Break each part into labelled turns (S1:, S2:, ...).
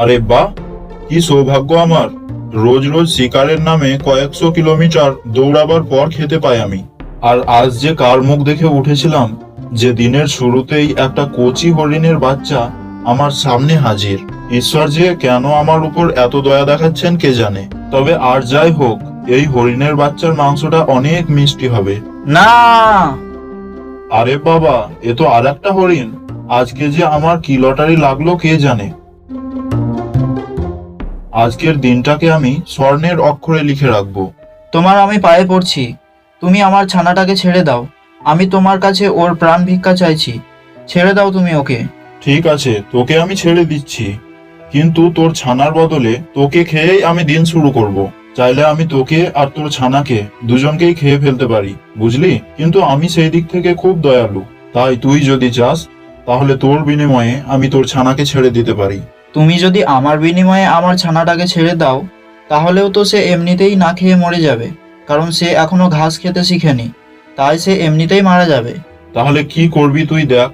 S1: আরে বাহ, কি সৌভাগ্য আমার! রোজ রোজ শিকারের নামে কয়েকশো কিলোমিটার দৌড়াবার পর খেতে পাই আমি। আর আজ যে কার মুখ দেখে উঠেছিলাম যে দিনের শুরুতেই একটা কচি হরিণের বাচ্চা আমার সামনে হাজির। ঈশ্বর যে কেন আমার উপর এত দয়া দেখাচ্ছেন কে জানে। তবে আর যাই হোক, এই হরিণের বাচ্চার মাংসটা অনেক মিষ্টি হবে।
S2: না।
S1: আরে বাবা, এ তো আর একটা হরিণ। আজকে যে আমার কি লটারি লাগলো কে জানে। আজকের দিনটাকে আমি স্বর্ণের অক্ষরে লিখে রাখবো।
S2: তোমার আমি পায়ে পড়ছি, তুমি আমার ছানাটাকে ছেড়ে দাও। আমি তোমার কাছে ওর প্রাণ ভিক্ষা চাইছি, ছেড়ে দাও তুমি ওকে।
S1: ঠিক আছে, তোকে আমি ছেড়ে দিচ্ছি, কিন্তু তোর ছানার বদলে তোকে খেয়েই আমি দিন শুরু করব। চাইলে আমি তোকে আর তোর ছানাকে দুজনকেই খেয়ে ফেলতে পারি, বুঝলি? কিন্তু আমি সেই দিক থেকে খুব দয়ালু, তাই তুই যদি চাস তাহলে তোর বিনিময়ে আমি তোর ছানাকে ছেড়ে দিতে পারি।
S2: তুমি যদি আমার বিনিময়ে আমার ছানাটাকে ছেড়ে দাও, তাহলেও তো সে এমনিতেই না খেয়ে মরে যাবে, কারণ সে এখনো ঘাস খেতে শিখেনি, তাই সে এমনিতেই মারা যাবে।
S1: তাহলে কি করবি তুই দেখ,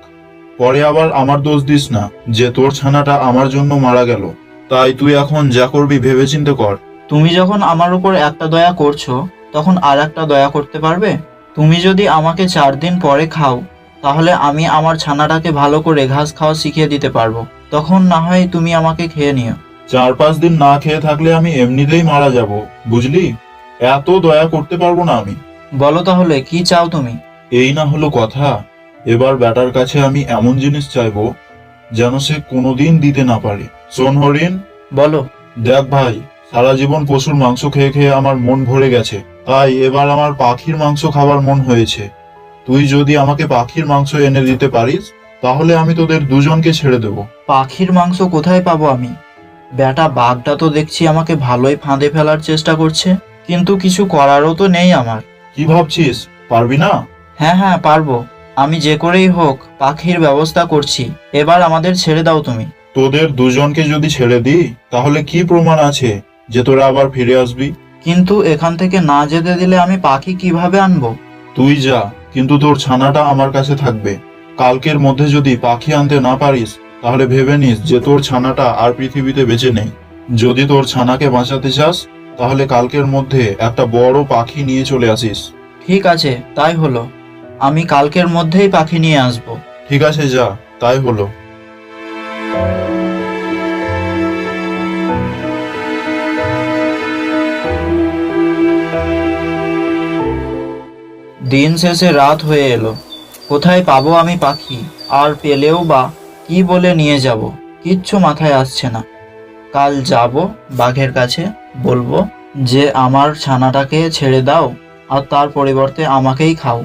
S1: পরে আবার আমার দোষ দিস না যে তোর ছানাটা আমার জন্য মারা গেল। তাই তুই এখন যা করবি ভেবেচিন্তে কর।
S2: তুমি যখন আমার উপর একটা দয়া করছো, তখন আর একটা দয়া করতে পারবে? তুমি যদি আমাকে 4 দিন পরে খাও, তাহলে আমি আমার ছানাটাকে ভালো করে ঘাস খাওয়া শিখিয়ে দিতে পারবো। তখন না হয় তুমি আমাকে খেয়ে নিও।
S1: 4-5 দিন না খেয়ে থাকলে আমি এমনিতেই মারা যাব, বুঝলি? এত দয়া করতে পারবো না আমি।
S2: বলো তাহলে কি চাও তুমি?
S1: এই না হলো কথা, এবার ব্যাটার কাছে আমি এমন জিনিস চাইবো যেন সে কোনোদিন দিতে না পারে। শোন হরিণ,
S2: বলো।
S1: দেখ ভাই, সারা জীবন পশুর মাংস খেয়ে খেয়ে আমার মন ভরে গেছে, তাই এবার আমার পাখির মাংস খাবার মন হয়েছে। তুই যদি আমাকে পাখির মাংস এনে দিতে পারিস, তাহলে আমি তোদের দুজনকে ছেড়ে দেব।
S2: পাখির মাংস কোথায় পাবো আমি? বেটা বাঘটা তো দেখছি আমাকে ভালোই ফাঁদে ফেলার চেষ্টা করছে, কিন্তু কিছু করারও তো নেই আমার।
S1: কি ভাবছিস, পারবি না?
S2: হ্যাঁ হ্যাঁ, পারবো। আমি যে করেই হোক পাখির ব্যবস্থা করছি। এবার আমাদের ছেড়ে দাও তুমি।
S1: তোদের দুজনকে যদি ছেড়ে দিই, তাহলে কি প্রমাণ আছে যে তোরা আবার ফিরে আসবি?
S2: কিন্তু এখান থেকে না যেতে দিলে আমি পাখি কিভাবে আনবো?
S1: তুই যা, কিন্তু তোর ছানাটা আমার কাছে থাকবে। কালকের মধ্যে যদি পাখি আনতে না পারিস, তাহলে ভেবে নিস যে তোর ছানাটা আর পৃথিবীতে বেঁচে নেই। যদি তোর ছানাকে বাঁচাতে চাস, তাহলে কালকের মধ্যে একটা বড় পাখি নিয়ে চলে আসিস।
S2: ঠিক আছে, তাই হলো। আমি কালকের মধ্যেই পাখি নিয়ে আসবো।
S1: ঠিক আছে, যা, তাই হলো।
S2: দিন শেষে রাত হয়ে এলো। কোথায় পাবো আমি পাখি? আর পেলেও বা কি বলে নিয়ে যাব, কিচ্ছু মাথায় আসছে না। কাল যাব বাঘের কাছে, বলবো যে আমার ছানাটাকে ছেড়ে দাও আর তার পরিবর্তে আমাকেই খাও।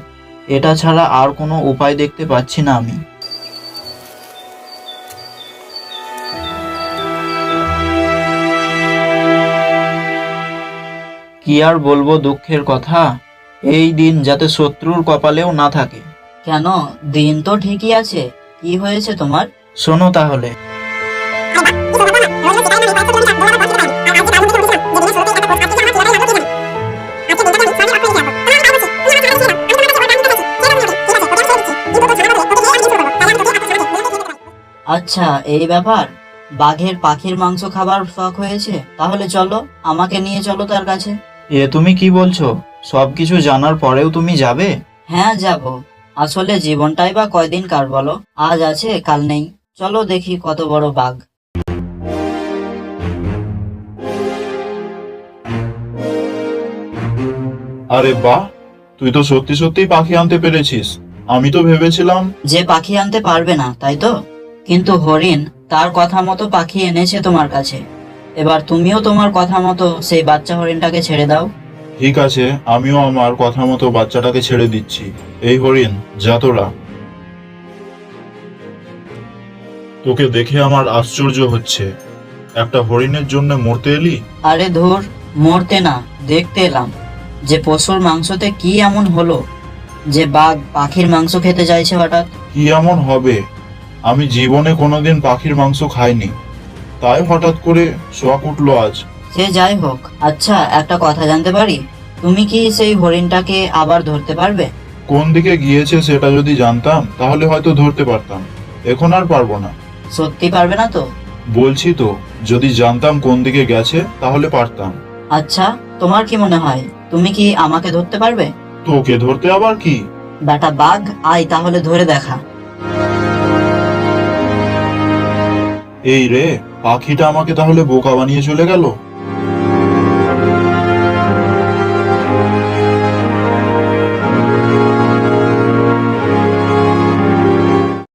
S2: এটা ছাড়া আর কোনো উপায় দেখতে পাচ্ছি না আমি। কি আর বলবো দুঃখের কথা, এই দিন যাতে শত্রুর কপালেও না থাকে।
S3: কেন? দিন তো ঠিকই আছে, কি হয়েছে তোমার?
S2: শোনো তাহলে।
S3: আচ্ছা, এই ব্যাপার। বাঘের পাখির মাংস খাবার শখ হয়েছে, তাহলে চলো, আমাকে নিয়ে চলো তার কাছে।
S2: এ তুমি কি বলছো? সবকিছু জানার পরেও তুমি যাবে?
S3: হ্যাঁ, যাব। আসলে জীবনটাই বা কয়দিন কার বলো, আজ আছে কাল নেই। চলো দেখি কত বড় বাঘ।
S1: আরে বাহ, তুই তো সত্যি সত্যি পাখি আনতে পেরেছিস। আমি তো ভেবেছিলাম।
S3: যে পাখি আনতে পারবে না, তাই তো? কিন্তু হরিণ তার কথা মতো পাখি এনেছে তোমার কাছে। এবার তুমিও তোমার কথা মতো সেই বাচ্চা হরিণটাকে ছেড়ে দাও।
S1: ঠিক আছে, আমিও আমার কথা মতো বাচ্চাটাকে ছেড়ে দিচ্ছি। এই হরিণ, যা তোরা। তোকে দেখে আমার আশ্চর্য হচ্ছে, একটা হরিণের জন্য মরতে এলি?
S3: আরে ধুর, মরতে না, দেখতে এলাম যে পশুর মাংসতে কি এমন হলো যে বাঘ পাখির মাংস খেতে চাইছে হঠাৎ।
S1: কি এমন হবে? আমি জীবনে কোনোদিন পাখির মাংস খাইনি, তাই হঠাৎ করে শখ উঠলো আজ।
S3: সে যাই হোক, আচ্ছা একটা কথা জানতে পারি, তুমি কি সেই হরিণটাকে আবার ধরতে পারবে?
S1: কোন দিকে গিয়েছে সেটা যদি জানতাম তাহলে হয়তো ধরতে পারতাম, এখন আর পারবো না।
S3: সত্যি পারবে না তো?
S1: বলছি তো, যদি জানতাম কোন দিকে গেছে তাহলে পারতাম।
S3: আচ্ছা, তোমার কি মনে হয় তুমি কি আমাকে ধরতে পারবে?
S1: তোকে ধরতে আবার কি?
S3: বেটা বাঘ, আয় তাহলে ধরে দেখা।
S1: এই রে, পাখিটা আমাকে তাহলে বোকা বানিয়ে চলে গেল।